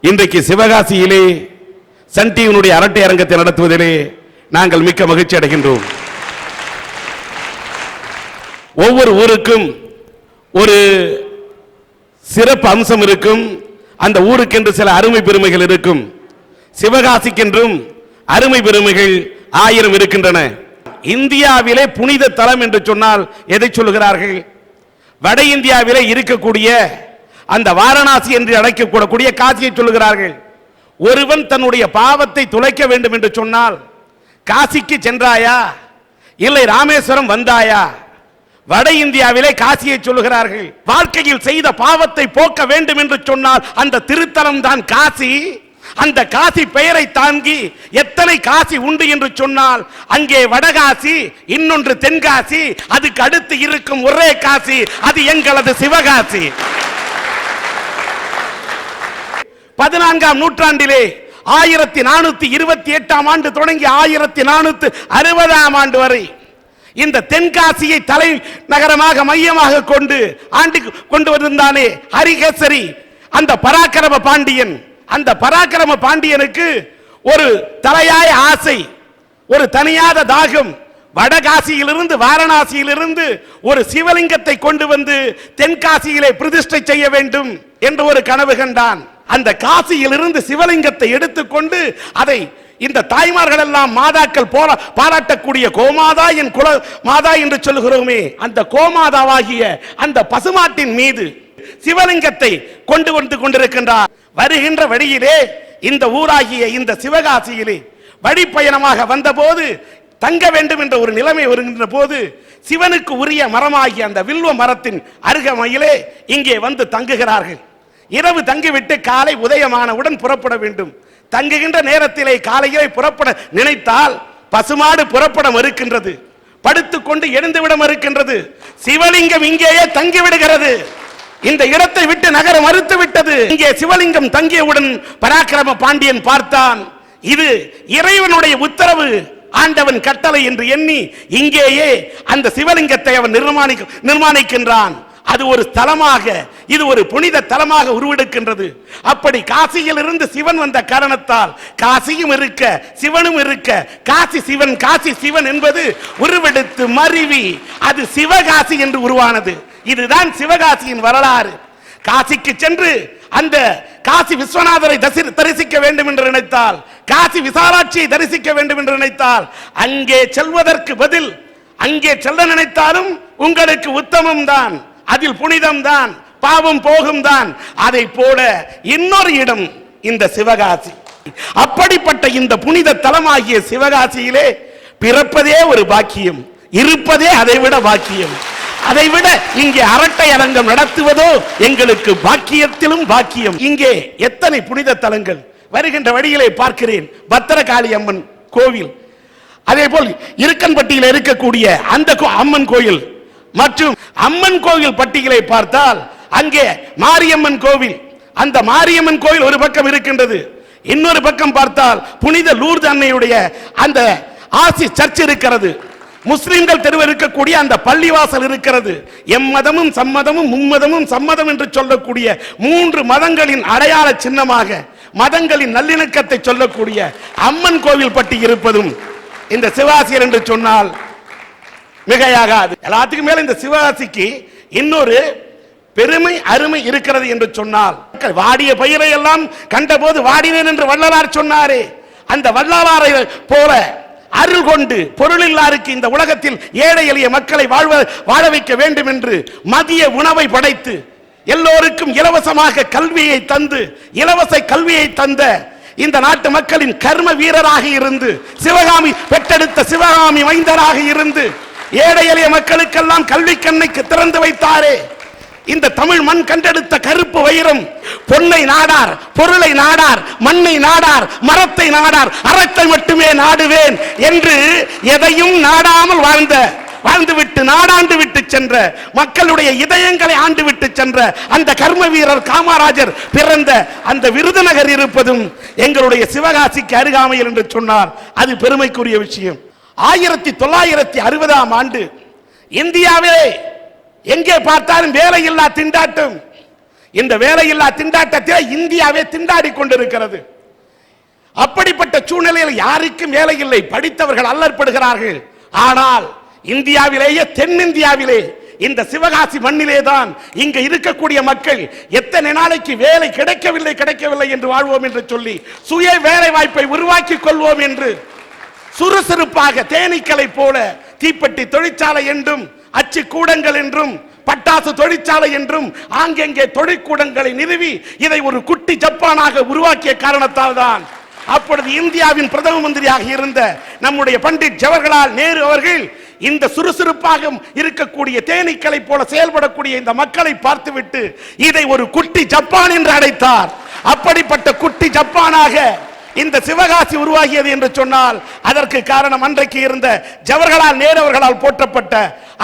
இன்றைக்கு சிவகாசியிலே சன் டிவியினுடைய அரட்டை அரங்கத்தை நடத்துவதிலே நாங்கள் மிக்க மகிழ்ச்சி அடைகின்றோம். ஒவ்வொரு ஊருக்கும் ஒரு சிறப்பு அம்சம் இருக்கும். அந்த ஊருக்கென்று சில அருமை பெருமைகள் இருக்கும். சிவகாசிக்கென்றும் அருமை பெருமைகள் 1000 இருக்கின்றன. இந்தியாவிலே புனித தலம் என்று சொன்னால் எதை சொல்லுகிறார்கள்? வட இந்தியாவிலே இருக்கக்கூடிய அந்த வாரணாசி என்று அழைக்கக்கூடிய காசியை சொல்லுகிறார்கள். ஒருவன் தன்னுடைய பாவத்தை துளைக்க வேண்டும் என்று சொன்னால் காசிக்கு சென்றாயா இல்லை ராமேஸ்வரம் வந்தாயா? வட இந்தியாவிலே காசியை சொல்லுகிறார்கள். வாழ்க்கையில் செய்த பாவத்தை போக்க வேண்டும் என்று சொன்னால் அந்த திருத்தலம் தான் காசி. அந்த காசி பெயரை தாங்கி எத்தனை காசி உண்டு என்று சொன்னால் அங்கே வடகாசி, இன்னொன்று தென்காசி, அதுக்கு அடுத்து இருக்கும் ஒரே காசி, அது எங்களது சிவகாசி. 14ஆம் நூற்றாண்டிலே 1428ஆம் ஆண்டு தொடங்கி 1460ஆம் ஆண்டு வரை இந்த தென்காசியை தலை நகரமாக மையமாக கொண்டு ஆண்டு கொண்டு வந்திருந்தானே ஹரிகேசரி, அந்த பராக்கிரம பாண்டியன். அந்த பராக்கிரம பாண்டியனுக்கு ஒரு தலையாய ஆசை, ஒரு தனியாத தாகம். வடகாசியிலிருந்து வாரணாசியிலிருந்து ஒரு சிவலிங்கத்தை கொண்டு வந்து தென்காசியிலே பிரதிஷ்டை செய்ய வேண்டும் என்று ஒரு கனவு கண்டான். அந்த காசியிலிருந்து சிவலிங்கத்தை எடுத்துக்கொண்டு அதை இந்த தாய்மார்கள் எல்லாம் மாதாக்கள் பாராட்டக்கூடிய கோமாதா, என் குல மாதா என்று சொல்லுகிறோமே, அந்த கோமாதாவாகிய அந்த பசுமாட்டின் மீது சிவலிங்கத்தை கொண்டு வந்து கொண்டிருக்கின்றார். வருகின்ற வழியிலே இந்த ஊராகிய இந்த சிவகாசியிலே வழிப்பயணமாக வந்தபோது தங்க வேண்டும் என்ற ஒரு நிலைமை வருகின்ற போது சிவனுக்கு உரிய மரமாகிய அந்த வில்வ மரத்தின் அருகமையிலே இங்கே வந்து தங்குகிறார்கள். இரவு தங்கிவிட்டு காலை உதயமானவுடன் புறப்பட வேண்டும். தங்குகின்ற நேரத்திலே காலையிலே புறப்பட நினைத்தால் பசுமாடு புறப்பட மறுக்கின்றது, படுத்துக்கொண்டு எழுந்துவிட மறுக்கின்றது. சிவலிங்கம் இங்கேயே தங்கிவிடுகிறது. இந்த இடத்தை விட்டு நகர மறுத்து விட்டது. இங்கே சிவலிங்கம் தங்கியவுடன் பராக்கிரம பாண்டியன் பார்த்தான், இது இறைவனுடைய உத்தரவு, ஆண்டவன் கட்டளை என்று எண்ணி இங்கேயே அந்த சிவலிங்கத்தை அவன் நிர்மாணிக்கின்றான். அது ஒரு ஸ்தலமாக, இது ஒரு புனித தலமாக உருவெடுக்கின்றது. அப்படி காசியில் இருந்து சிவன் வந்த காரணத்தால் காசியும் இருக்க சிவனும் இருக்க காசி சிவன் காசி சிவன் என்பது உருவெடுத்து மருவி அது சிவகாசி என்று உருவானது. இதுதான் சிவகாசியின் வரலாறு. காசிக்கு சென்று அந்த காசி விஸ்வநாதரை தரிசிக்க வேண்டும் என்று நினைத்தால், காசி விசாலாட்சியை தரிசிக்க வேண்டும் என்று நினைத்தால், அங்கே செல்வதற்கு பதில் அங்கே செல்ல நினைத்தாலும் உங்களுக்கு உத்தமம் தான், அதில் புனிதம் தான், பாவம் போகும் தான். அதை போல இன்னொரு இடம் இந்த சிவகாசி. அப்படிப்பட்ட இந்த புனித தலமாகிய சிவகாசியிலே பிறப்பதே ஒரு பாக்கியம், இருப்பதே அதைவிட பாக்கியம். அதைவிட இங்கே அரட்டை அரங்கம் நடத்துவதோ எங்களுக்கு பாக்கியத்திலும் பாக்கியம். இங்கே எத்தனை புனித தலங்கள். வருகின்ற வழியிலே பார்க்கிறேன் பத்திரகாளி அம்மன் கோவில், அதே போல் இருக்கன்பட்டியில் இருக்கக்கூடிய அந்த அம்மன் கோயில் மற்றும் அம்மன் கோவில் பட்டியலை பார்த்தால் அங்கே மாரியம்மன் கோவில். அந்த மாரியம்மன் கோவில் ஒரு பக்கம் இருக்கின்றது. இன்னொரு பக்கம் பார்த்தால் புனித லூர்து அன்னையுடைய அந்த ஆசி சர்ச் இருக்கிறது. முஸ்லிம்கள் தெருவில் இருக்கக்கூடிய அந்த பள்ளிவாசல் இருக்கிறது. எம்மதமும் சம்மதமும் மும்மதமும் சம்மதம் என்று சொல்லக்கூடிய 3 மதங்களின் அடையாள சின்னமாக மதங்களின் நல்லிணக்கத்தை சொல்லக்கூடிய அம்மன் கோவில் பட்டி இருப்பதும் இந்த சிவகாசி என்று சொன்னால் மிகையாகாது. எல்லாத்துக்கும் மேல இந்த சிவகாசிக்கு இன்னொரு பெருமை அருமை இருக்கிறது என்று சொன்னால், வாடிய பயிரை எல்லாம் கண்டபோது வாடினேன் என்று வள்ளலார் சொன்னாரே, அந்த வள்ளலாரை போல அருள் கொண்டு பொருளில்லாருக்கு இந்த உலகத்தில் ஏழை எளிய மக்களை வாழ வைக்க வேண்டும் என்று மதிய உணவை படைத்து எல்லோருக்கும் இலவசமாக கல்வியை தந்து இலவச கல்வியை தந்த இந்த நாட்டு மக்களின் கர்ம வீரராக இருந்து சிவகாமி பெற்றெடுத்த சிவகாமி மைந்தராக இருந்து ஏழை எளிய மக்களுக்கெல்லாம் கல்வி கண்ணைக்கு திறந்து வைத்தாரே, இந்த தமிழ் மண் கண்டெடுத்த கருப்பு வைரம். பொன்னை நாடார், பொருளை நாடார், மண்ணை நாடார், மரத்தை நாடார், அறத்தை மட்டுமே நாடுவேன் என்று எதையும் நாடாமல் வாழ்ந்துவிட்டு நாடாண்டு விட்டு சென்ற மக்களுடைய இதயங்களை ஆண்டு விட்டு சென்ற அந்த கர்ம வீரர் காமராஜர் பிறந்த அந்த விருதுநகர் இருப்பதும் எங்களுடைய சிவகாசிக்கு அருகாமையில் என்று சொன்னார் அது பெருமைக்குரிய விஷயம். 1960ஆம் ஆண்டு இந்தியாவிலே எங்கே பார்த்தாலும் வேலையில்லா திண்டாட்டம். இந்த வேலையில்லா திண்டாட்டத்தில் இந்தியாவே திண்டாடி கொண்டிருக்கிறது. அப்படிப்பட்ட சூழ்நிலையில் யாருக்கும் வேலை இல்லை, படித்தவர்கள் அல்லற்படுகிறார்கள். ஆனால் இந்தியாவிலேயே தென்னிந்தியாவிலே இந்த சிவகாசி மண்ணிலே தான் இங்க இருக்கக்கூடிய மக்கள் எத்தனை நாளைக்கு வேலை கிடைக்கவில்லை என்று வாழ்வோம் என்று சொல்லி சுய வேலை வாய்ப்பை உருவாக்கி கொள்வோம் என்று சுறுசுறுப்பாக தேனீக்களை போல தீப்பெட்டி தொழிற்சாலை என்றும் அச்சு கூடங்கள் என்றும் பட்டாசு தொழிற்சாலை என்றும் ஆங்கெங்கே தொழிற்கூடங்களை நிறுவி இதை ஒரு குட்டி ஜப்பானாக உருவாக்கிய காரணத்தால் தான் அப்பொழுது இந்தியாவின் பிரதம மந்திரியாக இருந்த நம்முடைய பண்டிட் ஜவஹர்லால் நேரு அவர்கள் இந்த சுறுசுறுப்பாக இருக்கக்கூடிய தேனீக்களை போல செயல்படக்கூடிய இந்த மக்களை பார்த்துவிட்டு இதை ஒரு குட்டி ஜப்பான் என்று அழைத்தார். அப்படிப்பட்ட குட்டி ஜப்பானாக இந்த சிவகாசி உருவாகியது என்று சொன்னால் அதற்கு காரணம் அன்றைக்கு இருந்த ஜவஹர்லால் நேரு அவர்களால் போற்றப்பட்ட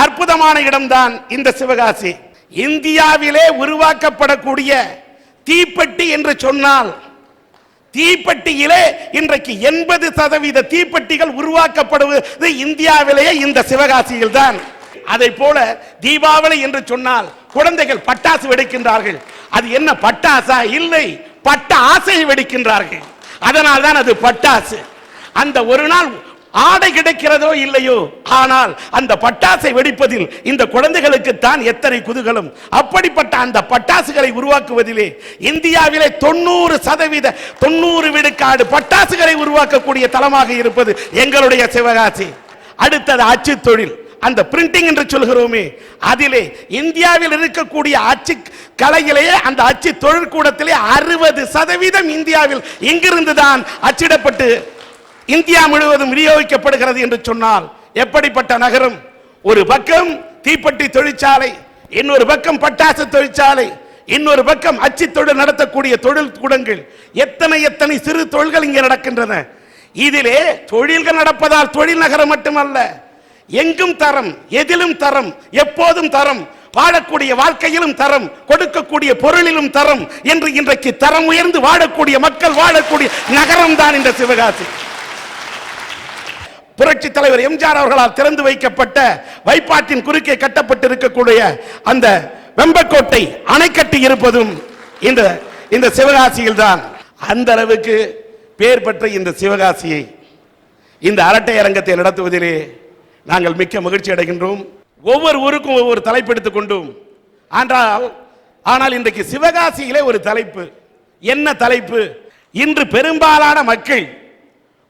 அற்புதமான இடம்தான் இந்த சிவகாசி. இந்தியாவிலே உருவாக்கப்படக்கூடிய தீப்பெட்டி என்று சொன்னால் தீப்பெட்டியிலே இன்றைக்கு 80% தீப்பெட்டிகள் உருவாக்கப்படுவது இந்தியாவிலேயே இந்த சிவகாசியில் தான். அதை போல தீபாவளி என்று சொன்னால் குழந்தைகள் பட்டாசு வெடிக்கின்றார்கள். அது என்ன பட்டாசா? இல்லை, பட்ட ஆசையை வெடிக்கின்றார்கள். அதனால் தான் அது பட்டாசு. அந்த ஒரு நாள் ஆடை கிடைக்கிறதோ இல்லையோ, ஆனால் அந்த பட்டாசை வெடிப்பதில் இந்த குழந்தைகளுக்கு தான் எத்தனை குதூகலம். அப்படிப்பட்ட அந்த பட்டாசுகளை உருவாக்குவதிலே இந்தியாவிலே 90% விழுக்காடு பட்டாசுகளை உருவாக்கக்கூடிய தளமாக இருப்பது எங்களுடைய சிவகாசி. அடுத்தது அச்சு தொழில், அந்த பிரிண்டிங் என்று சொல்கிறோமே, அதிலே இந்தியாவில் இருக்கக்கூடிய அச்சு கலையிலேயே அந்த அச்சு தொழிற்கூடத்திலே 60% இந்தியாவில் இங்கிருந்து தான் அச்சிடப்பட்டு இந்தியா முழுவதும் விநியோகிக்கப்படுகிறது என்று சொன்னால் எப்படிப்பட்ட நகரம்! ஒரு பக்கம் தீப்பெட்டி தொழிற்சாலை, இன்னொரு பக்கம் பட்டாசு தொழிற்சாலை, இன்னொரு பக்கம் அச்சு தொழில் நடத்தக்கூடிய தொழில் கூடங்கள், எத்தனை சிறு தொழில்கள் இங்கே நடக்கின்றன. இதிலே தொழில்கள் நடப்பதால் தொழில் நகரம் மட்டுமல்ல, எங்கும் தரம், எதிலும் தரம், எப்போதும் தரம், வாழக்கூடிய வாழ்க்கையிலும் தரம், கொடுக்கக்கூடிய பொருளிலும் தரம் என்று இன்றைக்கு தரம் உயர்ந்து வாழக்கூடிய மக்கள் வாழக்கூடிய நகரம் தான் இந்த சிவகாசி. புரட்சி தலைவர் எம்ஜிஆர் அவர்களால் திறந்து வைக்கப்பட்ட வைப்பாற்றின் குறுக்கே கட்டப்பட்டிருக்கக்கூடிய அந்த வெம்பக்கோட்டை அணை கட்டி இருப்பதும் இந்த சிவகாசியில் தான். அந்த அளவுக்கு பேர் பெற்ற இந்த சிவகாசியை இந்த அரட்டை அரங்கத்தை நடத்துவதிலே நாங்கள் மிக்க மகிழ்ச்சி அடைகின்றோம். ஒவ்வொரு ஊருக்கும் ஒவ்வொரு தலைப்பு எடுத்துக் கொண்டோம். ஆனால் இன்றைக்கு சிவகாசியிலே ஒரு தலைப்பு. என்ன தலைப்பு? இன்று பெரும்பாலான மக்கள்,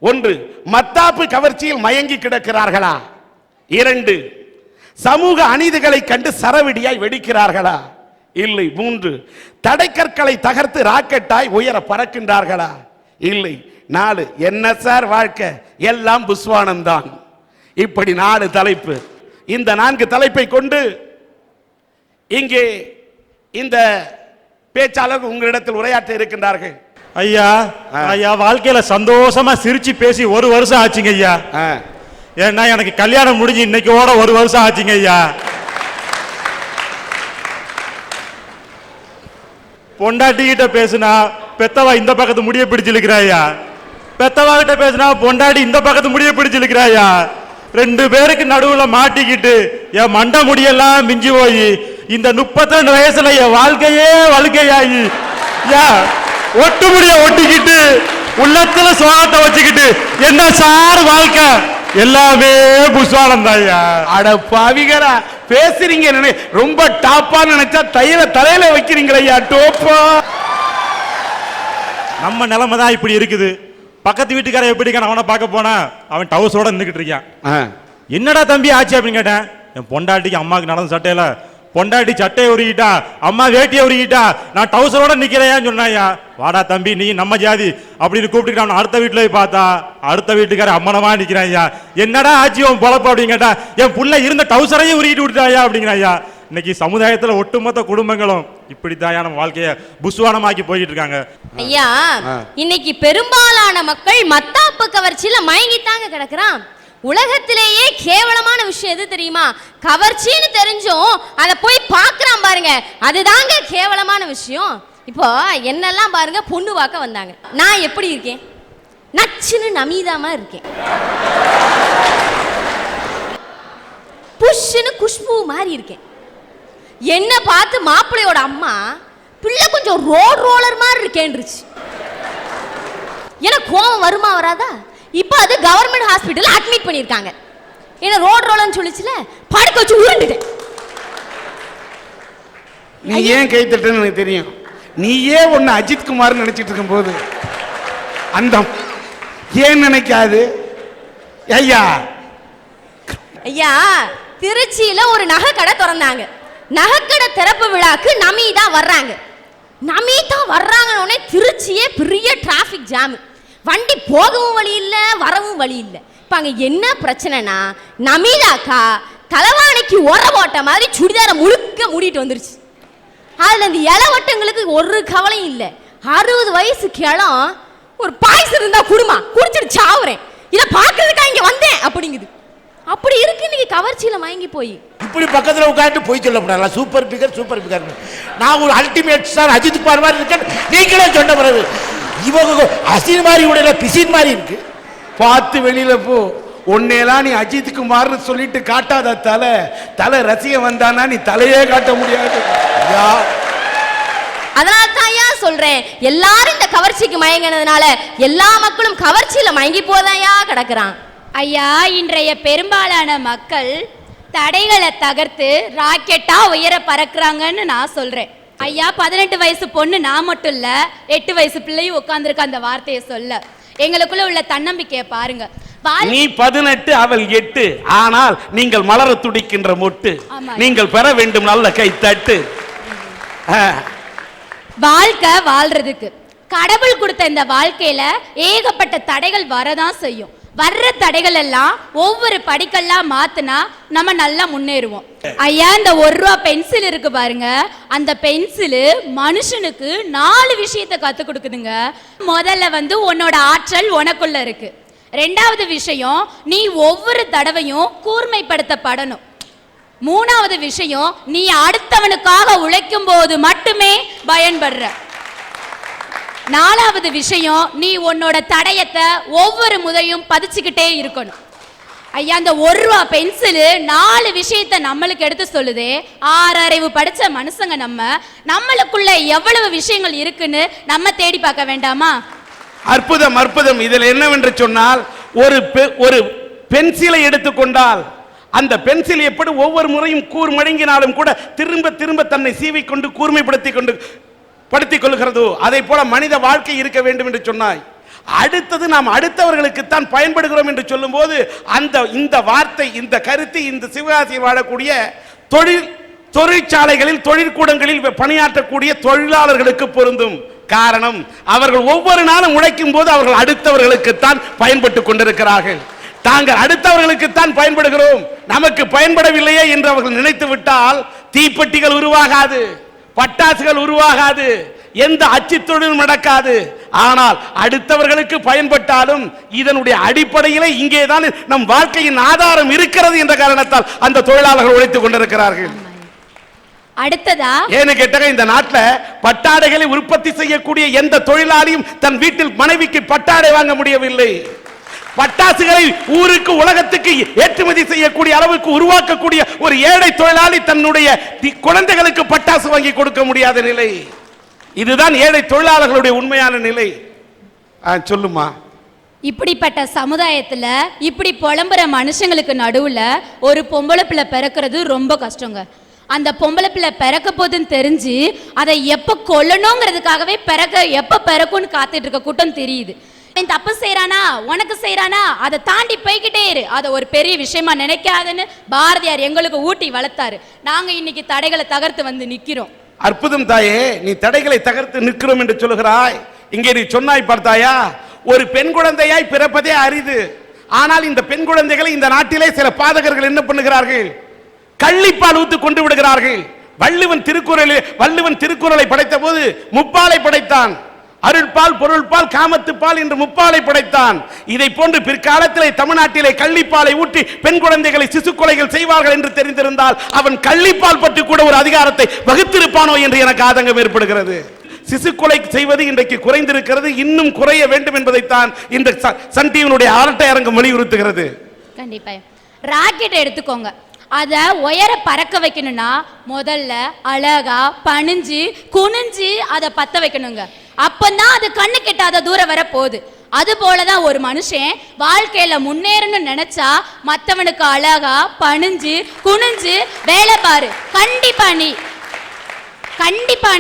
ஒன்று, மத்தாப்பு கவர்ச்சியில் மயங்கி கிடக்கிறார்களா? 2, சமூக அநீதிகளை கண்டு சரவெடியாய் வெடிக்கிறார்களா? இல்லை. 3, தடைக்கற்களை தகர்த்து ராக்கெட்டாய் உயர பறக்கின்றார்களா? இல்லை. 4, என்ன சார் வாழ்க்கை, எல்லாம் புஸ்வானம்தான். இப்படி 4 தலைப்பு. இந்த 4 தலைப்பை கொண்டு இங்கே இந்த பேச்சாளர் உங்களிடத்தில் உரையாற்ற இருக்கின்றார்கள். ஐயா, வாழ்க்கையில சந்தோஷமா சிரிச்சு பேசி 1 வருஷம் ஆச்சுங்க ஐயா. ஏன்னா எனக்கு கல்யாணம் முடிஞ்சு இன்னைக்கோட 1 வருஷம் ஆச்சுங்க ஐயா. பொண்டாட்டி கிட்ட பேசுனா பெத்தவா இந்த பக்கத்து முடிய பிடிச்சிருக்கிறாயா, பெத்தவா கிட்ட பேசுனா பொண்டாட்டி இந்த பக்கத்து முடிய பிடிச்சிருக்கிறாயா. 2 பேருக்கு நடுவுல மாட்டிக்கிட்டு என் மண்ட முடியெல்லாம் மிஞ்சி போய் இந்த 32 வயசுல என் வாழ்க்கையே வழுக்கையாயி ஒட்டு முடிய ஒட்டிக்கிட்டு உள்ளத்துல சோகத்தை வச்சுக்கிட்டு என்ன சார் வாழ்க்கை, எல்லாமே புஸ்வானம் தாயா. அட பாவிகளா பேசுறீங்க, ரொம்ப டாப்பா நினைச்சா தலையில வைக்கிறீங்களா டோப்பா. நம்ம நிலைமை தான் இப்படி இருக்குது. பக்கத்து வீட்டுக்கார எப்படிக்கான அவனை பார்க்க போனா அவன் டவுஸோட நின்றுக்கிட்டு இருக்கான். என்னடா தம்பி ஆச்சு அப்படின்னு கேட்டேன். என் பொண்டாட்டிக்கு அம்மாவுக்கு நடந்த சட்டையில பொண்டாட்டி சட்டையை உருகிட்டா, அம்மா வேட்டியை உருகிட்டா, நான் டவுசரோட நிக்கிறேன்னு சொன்னாயா. வாடா தம்பி நீ நம்ம ஜாதி அப்படின்னு கூப்பிட்டு அவன் அடுத்த வீட்டுல போய் பார்த்தா அடுத்த வீட்டுக்கார அம்மனமா நிக்கிறாயா. என்னடா ஆச்சு உன் பொழப்பு அப்படின்னு கேட்டா, என் புள்ள இருந்த டவுசரையும் உருகிட்டு விட்டாயா அப்படிங்கிறாயா. இன்னைக்கு சமுதாயத்துல ஒட்டுமொத்த குடும்பங்களும் இப்படித்தான் நம்ம வாழ்க்கைய புஸ்வானமாக்கி போயிட்டு இருக்காங்க. ஐயா, இன்னைக்கு பெரும்பாலான மக்கள் மத்தாப்பு கவர்ச்சியில மயங்கிட்டாங்க கிடக்குறான். உலகத்திலேயே கேவலமான விஷயம் எது தெரியுமா? கவர்ச்சின்னு தெரிஞ்சும் அதை போய் பார்க்கறான் பாருங்க, அதுதாங்க கேவலமான விஷயம். இப்போ என்னெல்லாம் பாருங்க, பொண்ணு பார்க்க வந்தாங்க. நான் எப்படி இருக்கேன்? நச்சுன்னு நமீதாமா இருக்கேன். புஷ்ஷுன்னு குஷ்பு மாதிரி இருக்கேன். என்ன பார்த்து மாப்பிள்ளையோட அம்மா பிள்ளை கொஞ்சம் ரோலர் மாதிரி இருக்கேன்றுச்சு. எனக்கு கோவம் வருமா வராதா? இப்போ அது கவர்மெண்ட் ஹாஸ்பிட்டல் அட்மிட் பண்ணியிருக்காங்க. என்ன ரோலர்னு சொல்லிச்சுல, படுக்க வச்சு உருண்டுட்டேன். நீ ஏன் கை தட்டுன்னு எனக்கு தெரியும். நீயே ஒன்னு அஜித் குமார் நினைச்சிட்டு இருக்கும் போது அந்த ஏன் நினைக்காது? ஐயா ஐயா, திருச்சியில ஒரு நகைக்கடை திறந்தாங்க. நகைக்கடை திறப்பு விழாக்கு நமீதா வர்றாங்க. நமீதா வர்றாங்கன்னே திருச்சியே பெரிய டிராஃபிக் ஜாம். வண்டி போகவும் வழி இல்லை, வரவும் வழி இல்லை. இப்போ அங்கே என்ன பிரச்சனைனா, நமீதாக்கா தலைவாணிக்கு உர போட்ட மாதிரி சுடிதாரை முழுக்க மூடிட்டு வந்துருச்சு. அதில் இந்த இளவட்டங்களுக்கு ஒரு கவலையும் இல்லை. 60 வயசு கிளம் ஒரு பாய்ஸ் இருந்தா குடுமா குடிச்சிட்டு சாவுறேன், இதை பார்க்கறதுக்கா இங்கே வந்தேன் அப்படிங்குது. அப்படி இருக்கு இன்னைக்கு கவர்ச்சியில மயங்கி போய். இப்படி பக்கத்துல உட்காந்து போய் சொல்லப்படாது. சூப்பர் பிகர் நான் ஒரு அல்டிமேட் ஸ்டார் அஜித் குமார் மாதிரி இருக்கேன் நீங்களே சொன்ன பிறகு இவங்க அசின் மாதிரி உடையில பிசின் மாதிரி இருக்கு. பார்த்து வெளியில போ. உன்னையெல்லாம் நீ அஜித் குமார்னு சொல்லிட்டு காட்டாத தலை ரசிகன் வந்தானா நீ தலையே காட்ட முடியாது. அதனால தான் ஐயா சொல்றேன், எல்லாரும் இந்த கவர்ச்சிக்கு மயங்கினதுனால எல்லா மக்களும் கவர்ச்சியில மயங்கி போதையா கிடக்குறான். ஐயா, இன்றைய பெரும்பாலான மக்கள் தடைகளை தகர்த்து ராக்கெட்டா உயர பறக்குறாங்கன்னு நான் சொல்றேன். ஐயா, 18 வயசு பொண்ணு நான் மட்டும் இல்ல, 8 வயசு பிள்ளையும் உட்கார்ந்துருக்க அந்த வார்த்தையை சொல்ல. எங்களுக்குள்ள உள்ள தன்னம்பிக்கையை பாருங்க. நீ 18 அவள் 8, ஆனால் நீங்கள் மலர துடிக்கின்ற மொட்டு. நீங்கள் பெற வேண்டும் நல்ல கை தட்டு. வாழ்க்கை வாழ்றதுக்கு கடவுள் கொடுத்த இந்த வாழ்க்கையில ஏகப்பட்ட தடைகள் வரதான் செய்யும். வர்ற தடைகள் எல்லாம் ஒவ்வொரு படிக்கெல்லாம் மாத்தினா நம்ம நல்லா முன்னேறுவோம். ஐயா, இந்த 1 ரூபா பென்சில் இருக்கு பாருங்க, அந்த பென்சிலு மனுஷனுக்கு 4 விஷயத்தை கத்து கொடுக்குதுங்க. முதல்ல உன்னோட ஆற்றல் உனக்குள்ள இருக்கு. 2வது விஷயம், நீ ஒவ்வொரு தடவையும் கூர்மைப்படுத்தப்படணும். 3வது விஷயம், நீ அடுத்தவனுக்காக உழைக்கும் போது மட்டுமே பயன்படுற. 4வது விஷயம், நீ உன்னோட தடயத்தை ஒவ்வொரு முறையும் பதிச்சுக்கிட்டே இருக்கணும். ஐயா, அந்த 1 ரூபா பென்சிலு 4 விஷயத்தை நம்மளுக்கு எடுத்து சொல்லுதே. 6 அறிவு படிச்ச மனுஷங்க நம்மளுக்குள்ள எவ்வளவு விஷயங்கள் இருக்குன்னு நம்ம தேடி பார்க்க வேண்டாமா? அற்புதம் அற்புதம். இதில் என்னவென்று சொன்னால், ஒரு பென்சிலை எடுத்துக்கொண்டால் அந்த பென்சில் எப்படி ஒவ்வொரு முறையும் கூர்மடங்கினாலும் கூட திரும்ப திரும்ப தன்னை சீவிக்கொண்டு படுத்திக் கொள்கிறதோ, அதை போல மனித வாழ்க்கை இருக்க வேண்டும் என்று சொன்னாய். அடுத்தது நாம் அடுத்தவர்களுக்குத்தான் பயன்படுகிறோம் என்று சொல்லும் போது இந்த வார்த்தை, இந்த கருத்து இந்த சிவகாசியில் வாழக்கூடிய தொழிற்சாலைகளில் தொழிற்கூடங்களில் பணியாற்றக்கூடிய தொழிலாளர்களுக்கு பொருந்தும். காரணம், அவர்கள் ஒவ்வொரு நாளும் உழைக்கும் போது அவர்கள் அடுத்தவர்களுக்குத்தான் பயன்பட்டுக் கொண்டிருக்கிறார்கள். தாங்கள் அடுத்தவர்களுக்குத்தான் பயன்படுகிறோம், நமக்கு பயன்படவில்லையே என்று அவர்கள் நினைத்து விட்டால் தீப்பெட்டிகள் உருவாகாது, பட்டாசுகள் உருவாகாது, எந்த அச்சு தொழிலும் நடக்காது. ஆனால் அடுத்தவர்களுக்கு பயன்பட்டாலும் இதனுடைய அடிப்படையிலே இங்கேதான் நம் வாழ்க்கையின் ஆதாரம் இருக்கிறது என்ற காரணத்தால் அந்த தொழிலாளர்கள் உழைத்துக் கொண்டிருக்கிறார்கள். அடுத்ததா ஏன்னு கேட்டாங்க, இந்த நாட்டில் பட்டாடைகளை உற்பத்தி செய்யக்கூடிய எந்த தொழிலாளியும் தன் வீட்டில் மனைவிக்கு பட்டாடை வாங்க முடியவில்லை. பட்டாசுகளை ஊருக்கு உலகத்துக்கு ஏற்றுமதி செய்யக்கூடிய அளவுக்கு உருவாக்கக்கூடிய ஒரு ஏழை தொழிலாளி தன்னுடைய குழந்தைகளுக்கு பட்டாசு வாங்கி கொடுக்க முடியாத நிலை. இதுதான் ஏழை தொழிலாளர்களுடைய உண்மையான நிலை. சொல்லுமா. இப்படிப்பட்ட சமுதாயத்துல இப்படி புலம்புற மனுஷங்களுக்கு நடுவுல ஒரு பொம்பளை பிள்ளை பிறக்கிறது ரொம்ப கஷ்டங்க. அந்த பொம்பளை பிள்ளை பிறக்க போதுன்னு தெரிஞ்சு அதை எப்ப கொல்லணுங்கிறதுக்காகவே எப்ப பிறக்கும்னு காத்துட்டு இருக்க கூட்டம் தெரியுது. தப்பு செய்யறானா, உனக்கு செய்யறானா, அதை தாண்டி போய்கிட்டே இரு, அதை ஒரு பெரிய விஷயமா நினைக்காதுன்னு பாரதியார் எங்களுக்கு ஊட்டி வளர்த்தாரு. நாங்க இன்னைக்கு தடைகளை தகர்த்து வந்து நிக்கிறோம். அற்புதம் தாயே, நீ தடைகளை தகர்த்து நிற்கிறோம் என்று சொல்லுகிறாய். இங்கே நீ சொன்னாய் பார்த்தாயா, ஒரு பெண் குழந்தையாய் பிறப்பதே அரிது. ஆனால் இந்த பெண் குழந்தைகளை இந்த நாட்டிலே சில பாதகர்கள் என்ன பண்ணுகிறார்கள், கள்ளிப்பால் ஊத்து கொண்டு விடுகிறார்கள். வள்ளுவன் திருக்குறளை படைத்த போது முப்பாலை படைத்தான். அருள்பால், பொருள்பால், காமத்துப்பால் என்று முப்பாலை படைத்தான். இதை போன்று பிற்காலத்திலே தமிழ்நாட்டிலே கள்ளிப்பாலை ஊற்றி பெண் குழந்தைகளை சிசு கொலைகள் செய்வார்கள் என்று தெரிந்திருந்தால் அவன் கள்ளிப்பால் பற்றி கூட ஒரு அதிகாரத்தை வகுத்திருப்பானோ என்று எனக்கு ஆதங்கம் ஏற்படுகிறது. சிசு கொலை செய்வது இன்றைக்கு குறைந்திருக்கிறது, இன்னும் குறைய வேண்டும் என்பதைத்தான் இந்த சன் டிவியினுடைய அரட்டை அரங்கம் வலியுறுத்துகிறது. கண்டிப்பா ராக்கெட் எடுத்துக்கோங்க, அத உயர பறக்க வைக்கணும்னா முதல்ல அழகா பணிஞ்சு குனிஞ்சு அதை பத்த வைக்கணுங்க. அப்பந்தான் அது கண்ணு கெட்டாத தூரம் வர போகுது. அது போலதான் ஒரு மனுஷன் வாழ்க்கையில முன்னேறணும்னு நினைச்சா மத்தவனுக்கு அழகா பணிஞ்சு குனிஞ்சு வேலை பாரு. கண்டிப்பா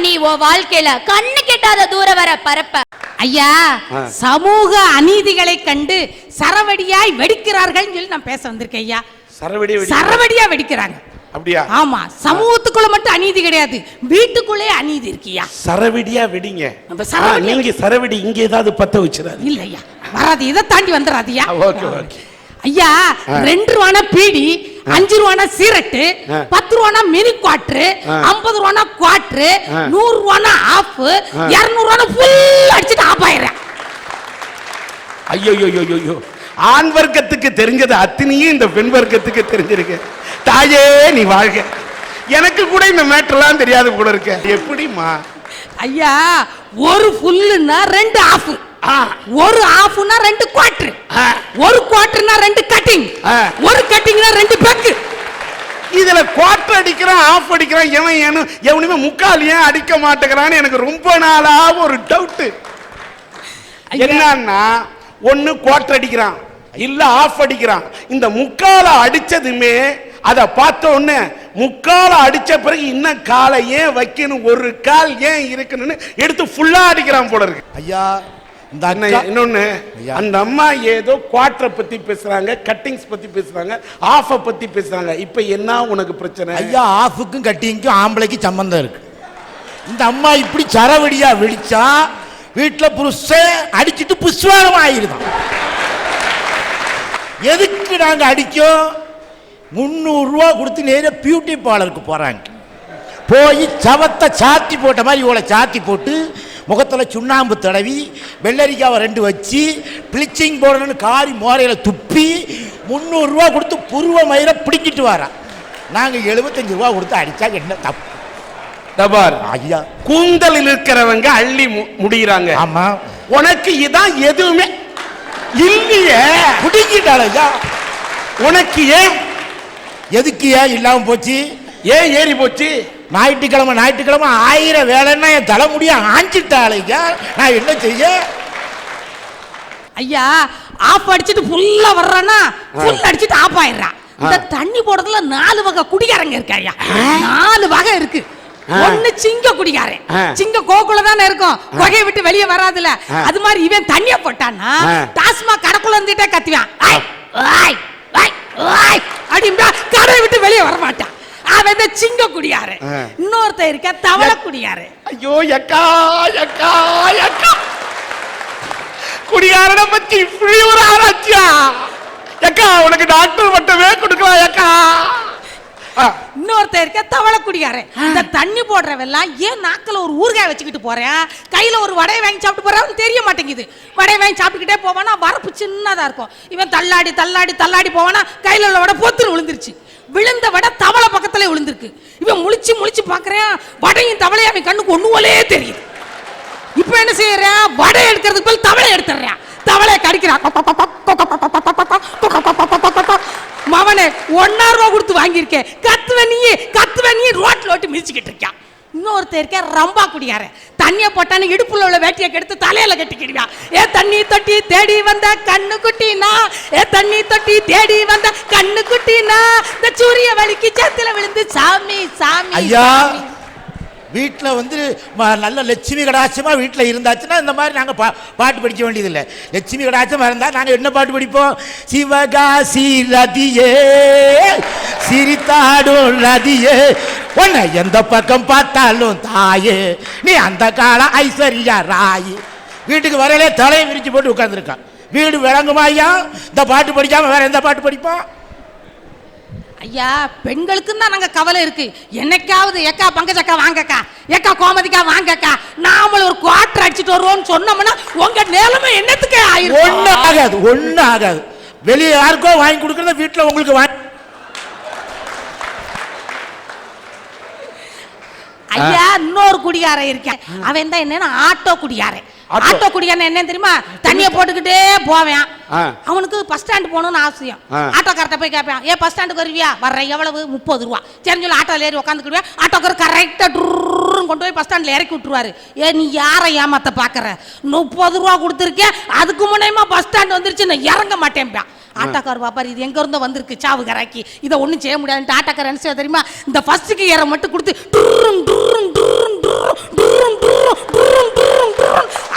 நீ உன் வாழ்க்கையில கண்ணு கெட்டாத தூரம் வர பரப்ப. ஐயா, சமூக அநீதிகளை கண்டு சரவடியாய் வெடிக்கிறார்கள் சொல்லி நான் பேச வந்திருக்கேன் ஐயா. சரவடியா வெடிக்கிறாங்க. அப்படியா? ஆமா, சமூகத்துக்குள்ள மட்டும் அநீதி கிடையாது, வீட்டுக்குள்ளே அநீதி இருக்கியா. சரவடியா வெடிங்க. நீங்க சரவடி இங்க ஏதாவது பத்த வச்சிராது. இல்ல ஐயா, வராது, இதை தாண்டி வந்துடாதியா. ஓகே ஓகே ஐயா. 2 ரூபானா பீடி, 5 ரூபானா சீரட்டு, 10 ரூபானா மினி குவாட்ரு, 50 ரூபானா குவாட்ரு, 100 ரூபானா ஆஃப், 200 ரூபானா ஃபுல் அடிச்சுட்டு ஆஃப் ஆயிடுறேன். ஐயோ, ஆண் வர்க்கத்துக்கு தெரிஞ்சது அத்தனையும் இந்த பெண் வர்க்கத்துக்கு தெரிஞ்சிருக்கு. தாயே நீ வாழ்க. எனக்கு கூட இந்த மேட்டர்லாம் தெரியாது போல இருக்க. எப்படிமா ஐயா? ஒரு ஃபுல்லுன்னா 2 ஆஃப், ஒரு ஆஃப்னா 2 குவார்டர், ஒரு குவார்டர்னா 2 கட்டிங், ஒரு கட்டிங்னா 2 பெக்கு. இதுல குவார்டர் அடிக்கிறான், ஆஃப் அடிக்கிறான், எவனுமே முக்கால் ஏன் அடிக்க மாட்டேங்கிறான்னு எனக்கு ரொம்ப நாளா ஒரு டவுட். என்னன்னா ஒன்னு குவார்டர் அடிக்கிறான் இல்ல ஆஃப் அடிக்கிறான். இந்த முக்கால அடிச்சதுமே அதை பார்த்த உடனே முக்கால அடிச்ச பிறகு இன்னும் காலை ஏன் வைக்கணும், ஒரு கால் ஏன் இருக்கணும்னு எடுத்து ஃபுல்லா அடிக்கிறான் போல இருக்கு. ஐயா, இந்த இன்னொன்னு, அந்த அம்மா ஏதோ குவார்டரை பத்தி பேசுறாங்க, கட்டிங்ஸ் பத்தி பேசுறாங்க, ஆஃப பத்தி பேசுறாங்க. இப்ப என்ன உனக்கு பிரச்சனை? ஐயா, ஆஃபுக்கும் கட்டிங்க்கும் ஆம்பளைக்கு சம்பந்தம் இருக்கு. இந்த அம்மா இப்படி சரவடியா வெடிச்சா வீட்டுல புருஷன் அடிச்சுட்டு புஷ்வானம் ஆயிருதான். எதுக்கு நாங்க அடிக்கோம்? 300 ரூபா கொடுத்து நேர பியூட்டி பார்லருக்கு போறாங்க. போய் சவத்தை சாத்தி போட்ட மாதிரி இவளை சாத்தி போட்டு முகத்தில் சுண்ணாம்பு தடவி வெள்ளரிக்காவை 2 வச்சு பிளிச்சிங் போடணும்னு காரி மோரையில துப்பி 300 ரூபா கொடுத்து புருவ மயிரை பிடிக்கிட்டு வரா. நாங்கள் 75 ரூபா கொடுத்து அடிச்சா என்ன தப்பு? ஐயா, கூந்தலில் இருக்கிறவங்க அள்ளி முடிகிறாங்க. ஆமா, உனக்கு இதான் எதுவுமே இல்லையே. பிடிக்கிட்டாள் ஐயா. உனக்கு ஏன், எதுக்கு ஏன் இல்லாம போச்சு? ஏன் ஏறி போச்சு? ஞாயிற்றுக்கிழமை 1000 வேலைன்னா என் தலைமுடிய ஆஞ்சிட்டாள் ஐயா. நான் என்ன செய்ய? ஐயா, ஆஃப் அடிச்சுட்டு ஃபுல்லா வர்றானா ஃபுல் அடிச்சுட்டு ஆஃப் ஆயிடுறான். இந்த தண்ணி போடுறதுல 4 வகை குடிகாரங்க இருக்கு ஐயா. 4 வகை இருக்கு. ஒண்ணு சிங்க குடிகாரன். சிங்க கோக்குள்ள தானே இருக்கும், கொகையை விட்டு வெளியே வராதுல. அது மாதிரி இவன் தண்ணிய போட்டான்னா டாஸ்மா கடைக்குள்ள இருந்துட்டே கத்துவான், அப்படின்னா கடை விட்டு வெளியே வர மாட்டான். அவன் சிங்க குடியாரு. இன்னொருத்த இருக்க தவளை குடியாரு. ஐயோ எக்கா எக்கா எக்கா, குடியாரனை பத்தி இப்படி ஒரு ஆராய்ச்சியா? எக்கா, உனக்கு டாக்டர் மட்டுமே கொடுக்கலாம் எக்கா. இன்னொருத்த இருக்க தவளை குடியாரு. இந்த தண்ணி போடுறவெல்லாம் ஏன் நாக்கில் ஒரு ஊறுகாய் வச்சுக்கிட்டு போறேன், கையில ஒரு வடையை வாங்கி சாப்பிட்டு போறான்னு தெரிய மாட்டேங்குது. வடையை வாங்கி சாப்பிட்டுக்கிட்டே போவானா வரப்பு சின்னதா இருக்கும். இவன் தள்ளாடி தள்ளாடி தள்ளாடி போவானா கையில உள்ள வடை பொத்துன்னு விழுந்துருச்சு. விழுந்த வடை தவளை பக்கத்துல விழுந்திருக்கு. இவன் முழிச்சு முழிச்சு பாக்குறேன், வடையும் தவளையும் அவன் கண்ணுக்கு ஒண்ணுவலே தெரியுது. இப்ப என்ன செய்யறேன், வடை எடுக்கிறதுக்கு போய் தவளை எடுத்துறேன். தவளையை கடிக்கிறான். மவனே 1,000 ரூபா கொடுத்து வாங்கியிருக்கேன், கத்துவ நீ ரோட்ல ஓட்டு மிதிச்சுக்கிட்டு இருக்கான். இன்னொருத்தர் இருக்க ரம்பா குடியார. தண்ணிய போட்டானு இடுப்புல உள்ள வேட்டியை கெடுத்து தலையில கட்டிக்கிடுவா. ஏ தண்ணி தொட்டி தேடி வந்த கண்ணு குட்டினா, ஏ தண்ணி தொட்டி தேடி வந்த கண்ணு குட்டினா, இந்த சூரிய வலிக்கு சேத்துல விழுந்து சாமி சாமி. ஐயா, வீட்டில் வந்து நல்ல லட்சுமி கடாட்சமா வீட்டில் இருந்தாச்சுன்னா இந்த மாதிரி நாங்கள் பாட்டு படிக்க வேண்டியதில்லை. லட்சுமி கடாட்சமாக இருந்தால் நாங்கள் என்ன பாட்டு படிப்போம்? சிவகாசி ரதியே சிரித்தாடும் ரதியே, உன்னை எந்த பக்கம் பார்த்தாலும் தாயே, நீ அந்த கால ஐஸ்வர்யா ராய். வீட்டுக்கு வரையிலே தலையை விரிச்சு போட்டு உட்காந்துருக்கான். வீடு விளங்குமா ஐயா? இந்த பாட்டு படிக்காம வேற எந்த பாட்டு படிப்போம்? ஐயா, பெண்களுக்கு தான் நாங்க கவலை இருக்கு. என்னைக்காவது ஏக்கா பங்கஜக்கா வாங்கக்கா, ஏக்கா கோமதிக்கா வாங்கக்கா, நாமளும் ஒரு குவார்டர் அடிச்சுட்டு வருவோம்னு சொன்னோம்னா உங்க நிலைமை என்னத்துக்கு ஆயிரும்? ஒண்ணு ஆகாது. வெளியே யாருக்கோ வாங்கி கொடுக்கறத வீட்டுல உங்களுக்கு வாங்கி. ஐயா இன்னொரு குடியாரன் இருக்கேன். அவன் தான் என்னன்னா ஆட்டோ குடியாரன். ஆட்டோ குடியாரன் என்ன தெரியுமா? தண்ணிய போட்டுக்கிட்டே போவேன். அவனுக்கு பஸ் ஸ்டாண்ட் போகணும்னு அவசியம். ஆட்டோ கரெக்டா போய் கேட்பேன், ஏன் பஸ் ஸ்டாண்டுக்கு வருவியா? வர்ற எவ்வளவு? 30 ரூபா. சரி சொல்லி ஆட்டோல ஏறி உட்காந்துக்கிடுவேன். ஆட்டோக்காரர் கரெக்டா கொண்டு போய் பஸ் ஸ்டாண்ட்ல இறக்கி விட்டுருவாரு. ஏ நீ யாரை ஏமாத்த பாக்குற? 30 ரூபா கொடுத்துருக்கேன், அதுக்கு முன்னேமா பஸ் ஸ்டாண்ட் வந்துருச்சு, நான் இறங்க மாட்டேன். ஆட்டோக்கார் பாப்பாரு, இது எங்க இருந்தோ வந்திருக்கு சாவு கராக்கி, இதை ஒன்றும் செய்ய முடியாதுன்ட்டு ஆட்டோக்கார் என்ன செய்ய தெரியுமா? இந்த ஃபர்ஸ்ட்டுக்கு ஏற மட்டும் கொடுத்து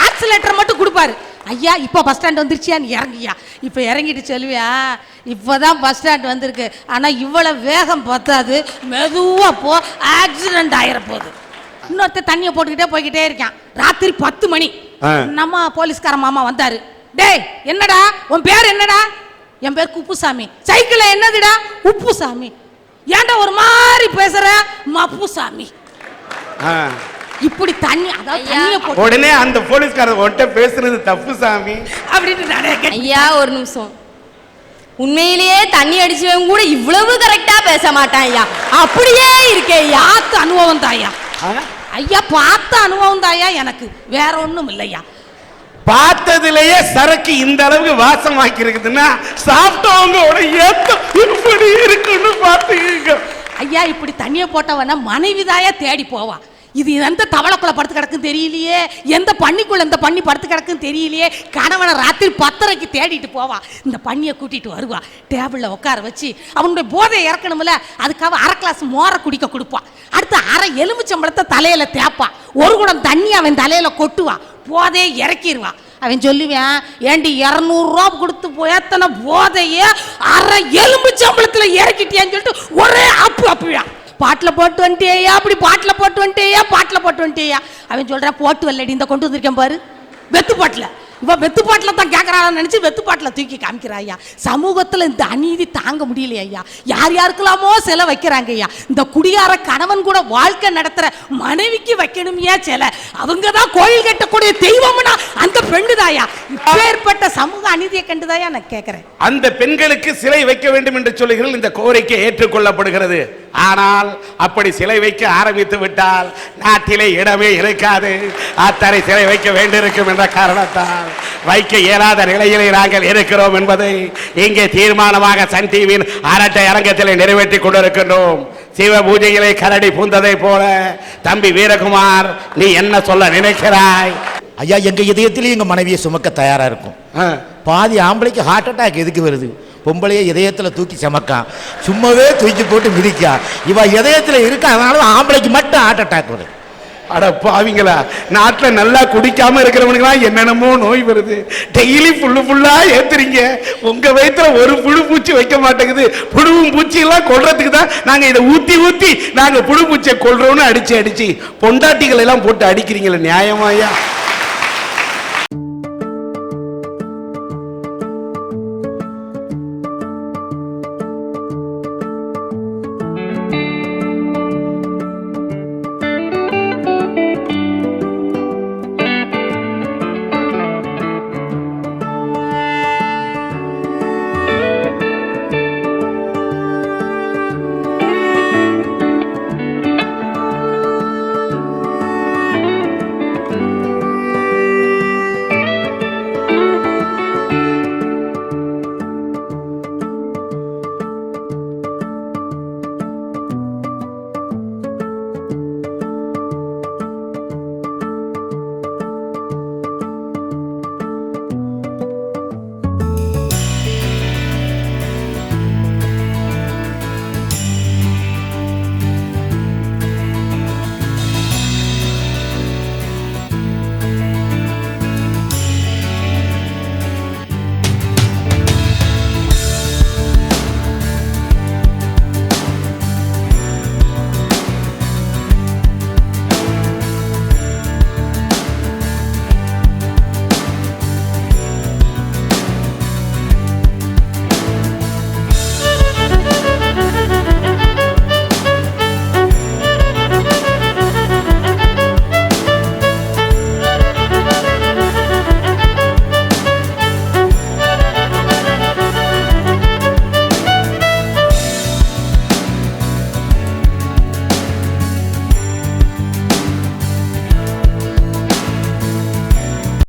ஆக்சிலேட்டர் மட்டும் கொடுப்பாரு. ஐயா இப்போ பஸ் ஸ்டாண்ட் வந்துருச்சியான்னு இறங்கியா? இப்போ இறங்கிட்டு சொல்லுவியா, இப்போதான் பஸ் ஸ்டாண்ட் வந்திருக்கு, ஆனால் இவ்வளவு வேகம் பத்தாது, மெதுவா போ, ஆக்சிடென்ட் ஆயிர போகுது. இன்னொருத்த தண்ணியை போட்டுக்கிட்டே போய்கிட்டே இருக்கான். ராத்திரி 10 மணி நம்ம போலீஸ்கார மாமா வந்தாரு. டேய் என்னடா உன் பேர் என்னடா? என் பேர் குப்புசாமி. சைக்கிள்ல என்னதுடா? உப்புசாமி. ஏன்டா ஒரு மாதிரி பேசுற? மப்புசாமி. இப்படி தண்ணி, அதாவது தண்ணிய போட்டு உடனே அந்த போலீஸ்காரர் ஒன்ட்ட பேசுறது தப்பு சாமி அப்படின்னு நானே ஐயா ஒரு நிமிஷம். உண்மையிலேயே தண்ணி அடிச்சவங்க கூட இவ்வளவு கரெக்டா பேச மாட்டான் ஐயா. அப்படியே இருக்கே ஐயா. பார்த்த அனுபவம் தாயா ஐயா, பார்த்த அனுபவம் தாயா எனக்கு, வேற ஒண்ணும் இல்லையா. பார்த்ததுலயே சரக்கு இந்த அளவுக்கு வாசமாக்கி இருக்குதுன்னா சாப்பிட்டவங்களோட ஏத்தம் எப்படி இருக்குன்னு பார்த்துக்க ஐயா. இப்படி தண்ணியை போட்டவன மனைவிதாயா தேடி போவா. இது எந்த தவளைக்குள்ள படுத்து கிடக்குன்னு தெரியலையே, எந்த பண்ணிக்குள்ள இந்த பண்ணி படுத்து கிடக்குன்னு தெரியலையே. கணவனை ராத்திரி 10:30க்கு தேடிட்டு போவா. இந்த பண்ணியை கூட்டிட்டு வருவா, டேபிள்ல உட்கார வச்சு அவனுடைய போதையை இறக்கணும்ல, அதுக்காக 1/2 கிளாஸ் மோரை குடிக்க கொடுப்பா. அடுத்து 1/2 எலுமிச்சம்பழத்தை தலையில தேப்பா. 1 குடம் தண்ணி அவன் தலையில கொட்டுவா, போதையை இறக்கிடுவா. அவன் சொல்லுவேன், ஏண்டி 200 ரூபா கொடுத்து போயத்தன போதைய 1/2 எலுமிச்சம்பழத்துல இறக்கிட்டியான்னு சொல்லிட்டு ஒரே அப்புவியா. பாட்டில் போட்டு வந்துட்டேயா, அப்படி பாட்டில் போட்டு வந்துட்டேயா, பாட்டில் போட்டு வந்துட்டேயா. அவன் சொல்றான், போட்டு வரலடி, இந்த கொண்டு வந்திருக்கேன் பாரு வெத்து பாட்டில். இவன் வெத்து பாட்டில் தான் கேட்கறான்னு நினைச்சு வெத்து பாட்டில் தூக்கி காமிக்கிறா ஐயா. சமூகத்தில் இந்த அநீதி தாங்க முடியலையா ஐயா. யார் யாருக்கெல்லாமோ சிலை வைக்கிறாங்க ஐயா. இந்த குடியார கணவன் கூட வாழ்க்கை நடத்துற மனைவிக்கு வைக்கணும் ஏன் சிலை? அவங்க தான் கோயில் கட்டக்கூடிய தெய்வம்னா அந்த பெண்ணு தாயா. இப்பேற்பட்ட சமூக அநீதியை கண்டுதாயா நான் கேட்கிறேன். அந்த பெண்களுக்கு சிலை வைக்க வேண்டும் என்று சொல்லுகிறீர்கள், இந்த கோரிக்கை ஏற்றுக்கொள்ளப்படுகிறது. ஆனால் அப்படி சிலை வைக்க ஆரம்பித்து விட்டால் நாட்டிலே இடமே இருக்காது. அத்தனை சிலை வைக்க வேண்டியிருக்கும் என்ற காரணத்தால் வைக்க இயலாத நிலையிலே நாங்கள் இருக்கிறோம் என்பதை இங்கே தீர்மானமாக சன் டிவியின் அரட்டை அரங்கத்தில் நிறைவேற்றி கொண்டிருக்கின்றோம். சிவ பூஜைகளை கரடி பூந்ததை போல தம்பி வீரகுமார், நீ என்ன சொல்ல நினைக்கிறாய்? ஐயா, எங்க இதயத்திலே எங்க மனைவியை சுமக்க தயாரா இருக்கும். பாதி ஆம்பளைக்கு ஹார்ட் அட்டாக் எதுக்கு வருது? பொம்பளையே இதயத்துல தூக்கி சமக்கான், சும்மாவே தூக்கி போட்டு மிதிக்கா. இவ இதயத்துல இருக்கா, அதனால ஆம்பளைக்கு மட்டும் ஹார்ட் அட்டாக் வருது. அட பாவிங்களா, நாட்டில் நல்லா குடிக்காம இருக்கிறவனுங்களா என்னென்னமோ நோய் வருது. டெய்லி ஃபுல்லா ஏத்துறீங்க, உங்க வயிற்றுல ஒரு புழு பூச்சி வைக்க மாட்டேங்குது. புழுவும் பூச்சி எல்லாம் கொல்றதுக்கு தான் நாங்க இதை ஊத்தி நாங்க புழு பூச்சியை கொல்றோம்னு அடிச்சு பொண்டாட்டிகள் எல்லாம் போட்டு அடிக்கிறீங்களே, நியாயமாயா?